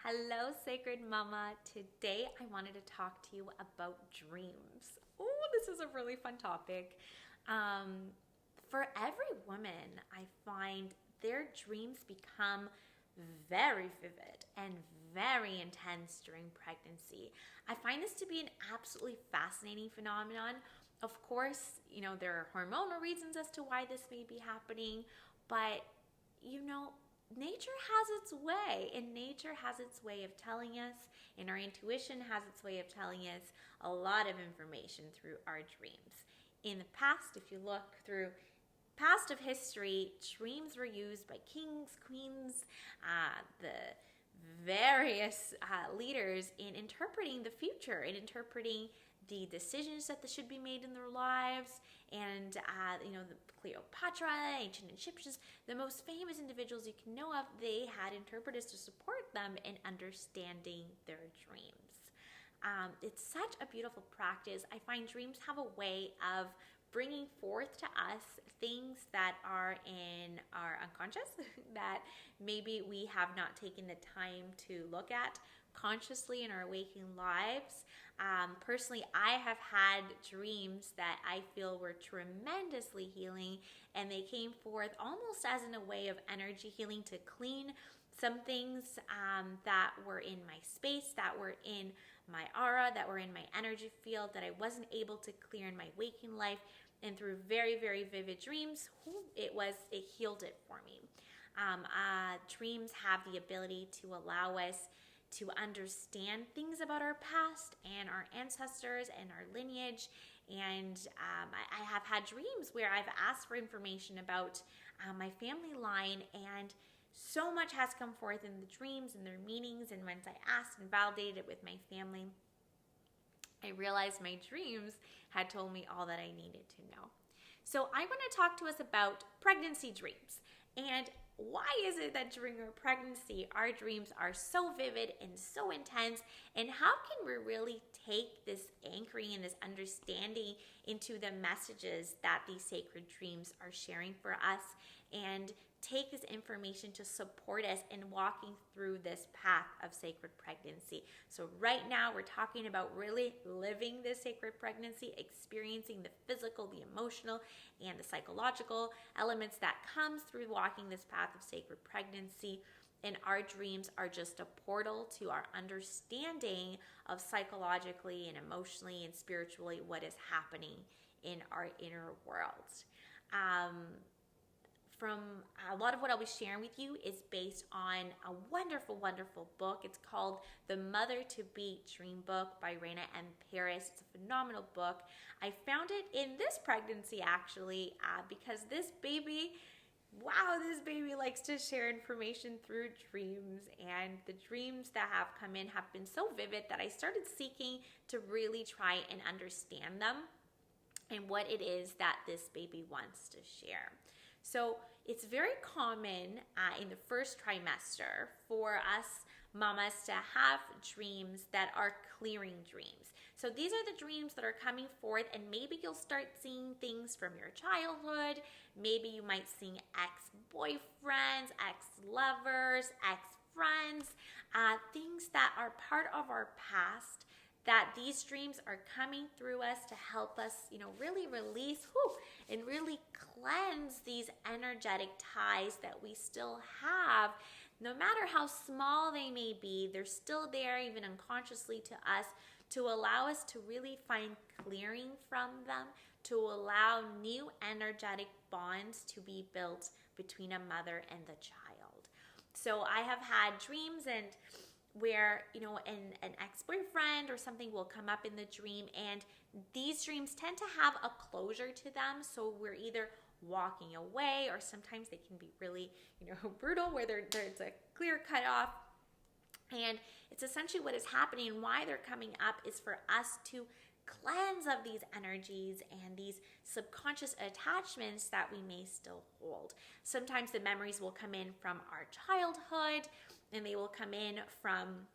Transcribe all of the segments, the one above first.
Hello, Sacred Mama. Today I wanted to talk to you about dreams. Oh, this is a really fun topic. For every woman, I find their dreams become very vivid and very intense during pregnancy. I find this to be an absolutely fascinating phenomenon. Of course, there are hormonal reasons as to why this may be happening, but you know, nature has its way, and nature has its way of telling us, and our intuition has its way of telling us a lot of information through our dreams. In the past, if you look through past of history, dreams were used by kings, queens, the various leaders in interpreting the future and interpreting the decisions that should be made in their lives. And the Cleopatra, ancient Egyptians, the most famous individuals you can know of, they had interpreters to support them in understanding their dreams. It's such a beautiful practice. I find dreams have a way of bringing forth to us things that are in our unconscious that maybe we have not taken the time to look at consciously in our waking lives. Personally, I have had dreams that I feel were tremendously healing, and they came forth almost as in a way of energy healing to clean some things that were in my space, that were in my aura, that were in my energy field that I wasn't able to clear in my waking life. And through very, very vivid dreams, it healed it for me. Dreams have the ability to allow us to understand things about our past and our ancestors and our lineage. And I have had dreams where I've asked for information about my family line, and so much has come forth in the dreams and their meanings. And once I asked and validated it with my family, I realized my dreams had told me all that I needed to know. So I want to talk to us about pregnancy dreams. And why is it that during our pregnancy, our dreams are so vivid and so intense? And how can we really take this anchoring and this understanding into the messages that these sacred dreams are sharing for us, and take this information to support us in walking through this path of sacred pregnancy? So right now we're talking about really living this sacred pregnancy, experiencing the physical, the emotional, and the psychological elements that comes through walking this path of sacred pregnancy. And our dreams are just a portal to our understanding of psychologically and emotionally and spiritually what is happening in our inner world. From a lot of what I'll be sharing with you is based on a wonderful, wonderful book. It's called The Mother-to-Be Dream Book by Raina M. Paris. It's a phenomenal book. I found it in this pregnancy, actually, because this baby likes to share information through dreams, and the dreams that have come in have been so vivid that I started seeking to really try and understand them and what it is that this baby wants to share. So it's very common in the first trimester for us mamas to have dreams that are clearing dreams. So these are the dreams that are coming forth, and maybe you'll start seeing things from your childhood. Maybe you might see ex-boyfriends, ex-lovers, ex-friends, things that are part of our past, that these dreams are coming through us to help us, really release and really cleanse these energetic ties that we still have. No matter how small they may be, they're still there, even unconsciously to us, to allow us to really find clearing from them, to allow new energetic bonds to be built between a mother and the child. So I have had dreams and where an ex-boyfriend or something will come up in the dream, and these dreams tend to have a closure to them. So we're either walking away, or sometimes they can be really brutal, where there's a clear cutoff. And it's essentially what is happening, and why they're coming up is for us to cleanse of these energies and these subconscious attachments that we may still hold. Sometimes the memories will come in from our childhood, and they will come in from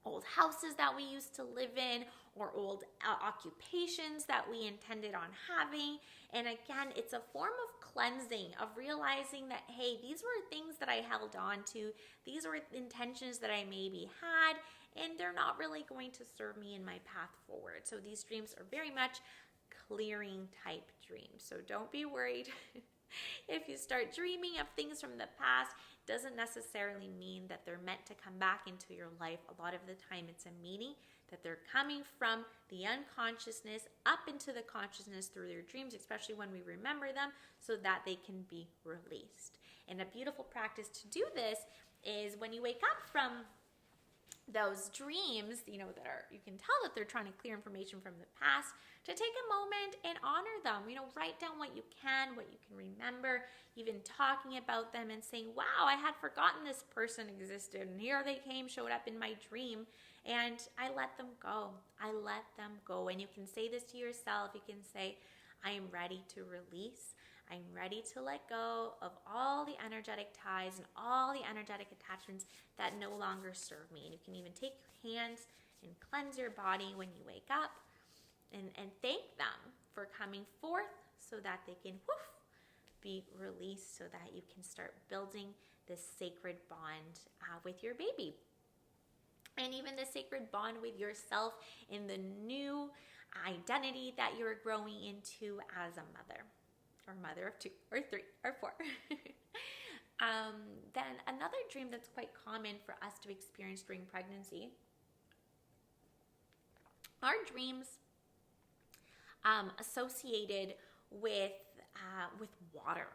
old houses that we used to live in, or old occupations that we intended on having. And again, it's a form of cleansing, of realizing that, hey, these were things that I held on to. These were intentions that I maybe had, and they're not really going to serve me in my path forward. So these dreams are very much clearing type dreams. So don't be worried. If you start dreaming of things from the past, doesn't necessarily mean that they're meant to come back into your life. A lot of the time it's a meaning that they're coming from the unconsciousness up into the consciousness through their dreams, especially when we remember them, so that they can be released. And a beautiful practice to do this is when you wake up from those dreams, that are, you can tell that they're trying to clear information from the past, to take a moment and honor them. Write down what you can remember, even talking about them and saying, wow, I had forgotten this person existed, and here they came, showed up in my dream, and I let them go. I let them go. And you can say this to yourself. You can say, I am ready to release. I'm ready to let go of all the energetic ties and all the energetic attachments that no longer serve me. And you can even take your hands and cleanse your body when you wake up and thank them for coming forth, so that they can be released, so that you can start building this sacred bond with your baby. And even the sacred bond with yourself in the new identity that you're growing into as a mother. Or mother of 2 or 3 or 4. Then another dream that's quite common for us to experience during pregnancy are dreams associated with water.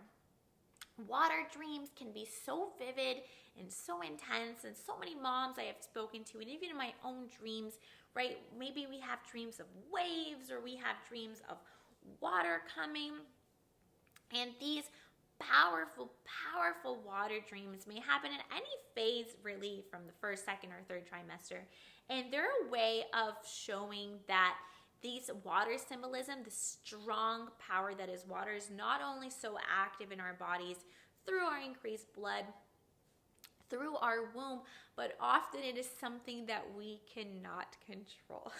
Water dreams can be so vivid and so intense, and so many moms I have spoken to, and even in my own dreams, right? Maybe we have dreams of waves, or we have dreams of water coming. And these powerful, powerful water dreams may happen in any phase, really, from the first, second, or third trimester. And they're a way of showing that these water symbolism, the strong power that is water, is not only so active in our bodies through our increased blood, through our womb, but often it is something that we cannot control.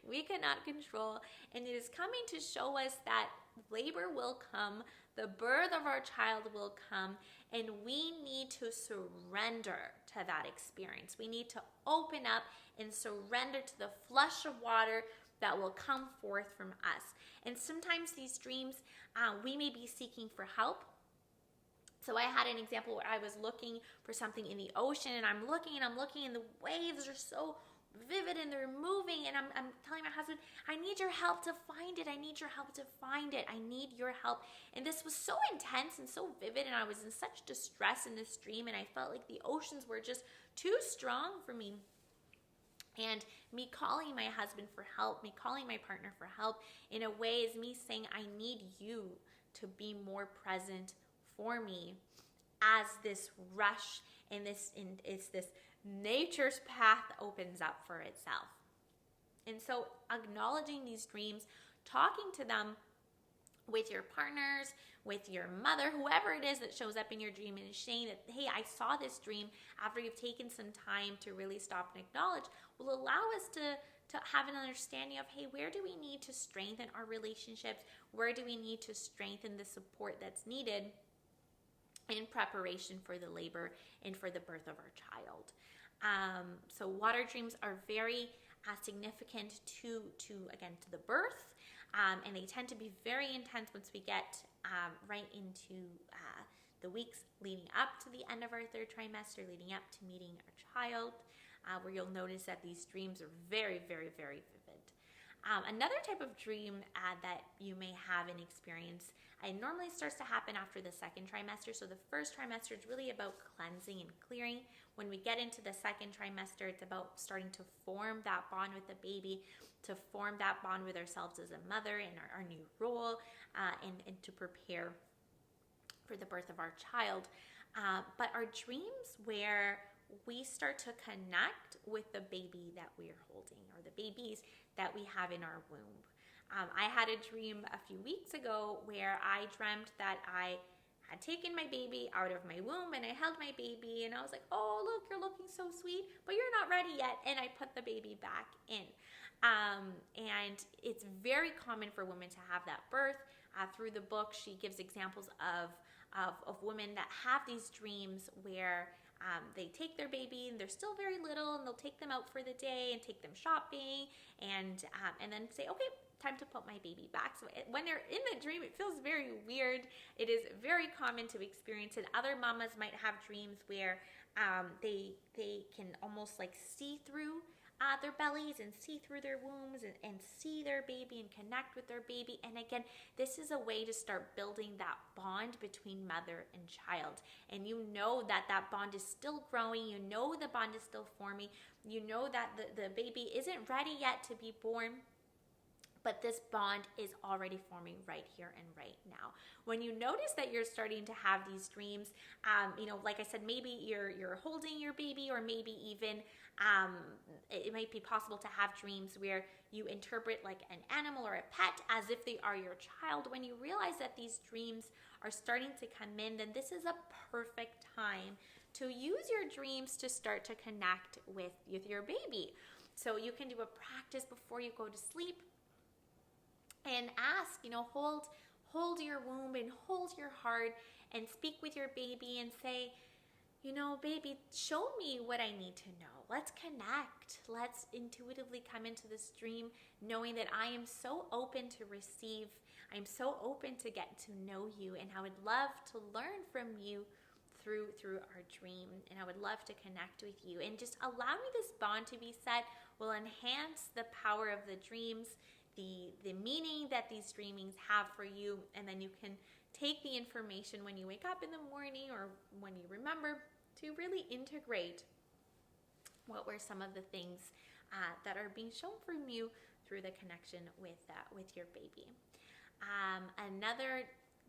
We cannot control, and it is coming to show us that labor will come, the birth of our child will come, and we need to surrender to that experience. We need to open up and surrender to the flush of water that will come forth from us. And sometimes these dreams, we may be seeking for help. So I had an example where I was looking for something in the ocean, and I'm looking, and the waves are so vivid and they're moving, and I'm telling my husband, I need your help to find it. I need your help to find it. I need your help. And this was so intense and so vivid, and I was in such distress in this dream, and I felt like the oceans were just too strong for me. And me calling my husband for help, me calling my partner for help, in a way is me saying, I need you to be more present for me as this rush and it's this nature's path opens up for itself. And so acknowledging these dreams, talking to them with your partners, with your mother, whoever it is that shows up in your dream, and saying that, hey, I saw this dream, after you've taken some time to really stop and acknowledge, will allow us to have an understanding of, hey, where do we need to strengthen our relationships? Where do we need to strengthen the support that's needed in preparation for the labor and for the birth of our child? So water dreams are very significant to the birth, and they tend to be very intense once we get right into the weeks leading up to the end of our third trimester, leading up to meeting our child, where you'll notice that these dreams are very, very, very vivid. Another type of dream that you may have and experience, it normally starts to happen after the second trimester. So the first trimester is really about cleansing and clearing. When we get into the second trimester, it's about starting to form that bond with the baby, to form that bond with ourselves as a mother and our new role, and to prepare for the birth of our child. But our dreams where we start to connect with the baby that we are holding, or the babies that we have in our womb. I had a dream a few weeks ago where I dreamt that I had taken my baby out of my womb, and I held my baby, and I was like, oh, look, you're looking so sweet, but you're not ready yet. And I put the baby back in. And it's very common for women to have that birth. through the book, she gives examples of women that have these dreams where they take their baby and they're still very little, and they'll take them out for the day and take them shopping, and then say, okay, time to put my baby back. So when they're in the dream, it feels very weird. It is very common to experience it. Other mamas might have dreams where they can almost like see through their bellies and see through their wombs and see their baby and connect with their baby. And again, this is a way to start building that bond between mother and child. And you know that that bond is still growing. You know the bond is still forming. You know that the baby isn't ready yet to be born, but this bond is already forming right here and right now. When you notice that you're starting to have these dreams, like I said, maybe you're holding your baby, or maybe even it might be possible to have dreams where you interpret like an animal or a pet as if they are your child. When you realize that these dreams are starting to come in, then this is a perfect time to use your dreams to start to connect with your baby. So you can do a practice before you go to sleep and ask, hold your womb and hold your heart and speak with your baby and say, baby, show me what I need to know. Let's connect. Let's intuitively come into this dream knowing that I am so open to receive. I'm so open to get to know you, and I would love to learn from you through our dream, and I would love to connect with you. And just allow me this bond to be set will enhance the power of the dreams, the meaning that these dreamings have for you, and then you can take the information when you wake up in the morning or when you remember to really integrate what were some of the things that are being shown from you through the connection with your baby.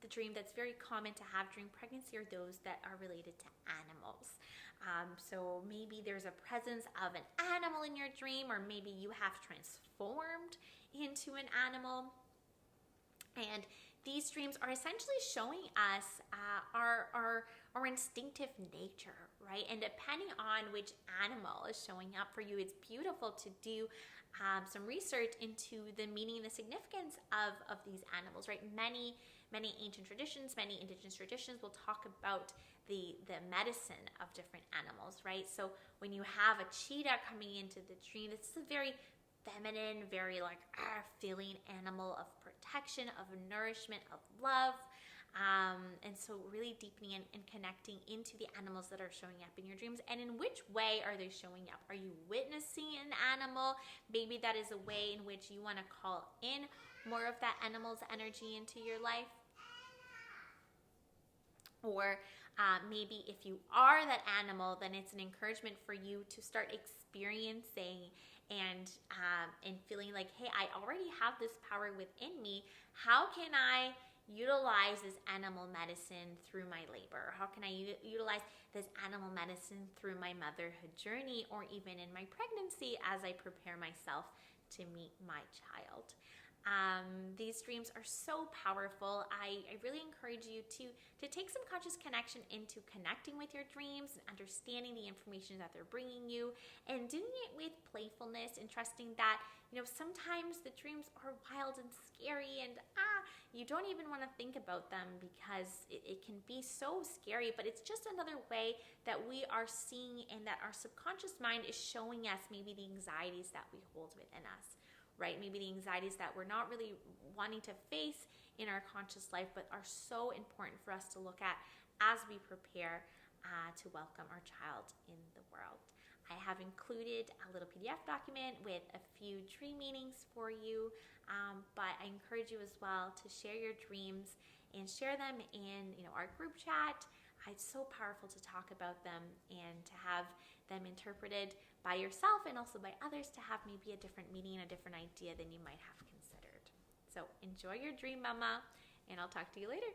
The dream that's very common to have during pregnancy are those that are related to animals. So maybe there's a presence of an animal in your dream, or maybe you have transformed into an animal. And these dreams are essentially showing us our instinctive nature, right? And depending on which animal is showing up for you, it's beautiful to do some research into the meaning and the significance of these animals, right? Many ancient traditions, many indigenous traditions will talk about the medicine of different animals, right? So when you have a cheetah coming into the dream, this is a very feminine, very feeling animal of protection, of nourishment, of love. And so really deepening and connecting into the animals that are showing up in your dreams. And in which way are they showing up? Are you witnessing an animal? Maybe that is a way in which you want to call in more of that animal's energy into your life. Or maybe if you are that animal, then it's an encouragement for you to start experiencing and feeling like, hey, I already have this power within me. How can I utilize this animal medicine through my labor? How can I utilize this animal medicine through my motherhood journey, or even in my pregnancy as I prepare myself to meet my child? These dreams are so powerful. I really encourage you to take some conscious connection into connecting with your dreams and understanding the information that they're bringing you, and doing it with playfulness and trusting that, sometimes the dreams are wild and scary, and you don't even want to think about them because it can be so scary, but it's just another way that we are seeing and that our subconscious mind is showing us maybe the anxieties that we hold within us. Right? Maybe the anxieties that we're not really wanting to face in our conscious life, but are so important for us to look at as we prepare to welcome our child in the world. I have included a little PDF document with a few dream meanings for you, but I encourage you as well to share your dreams and share them in our group chat. It's so powerful to talk about them and to have them interpreted by yourself and also by others, to have maybe a different meaning and a different idea than you might have considered. So enjoy your dream, mama, and I'll talk to you later.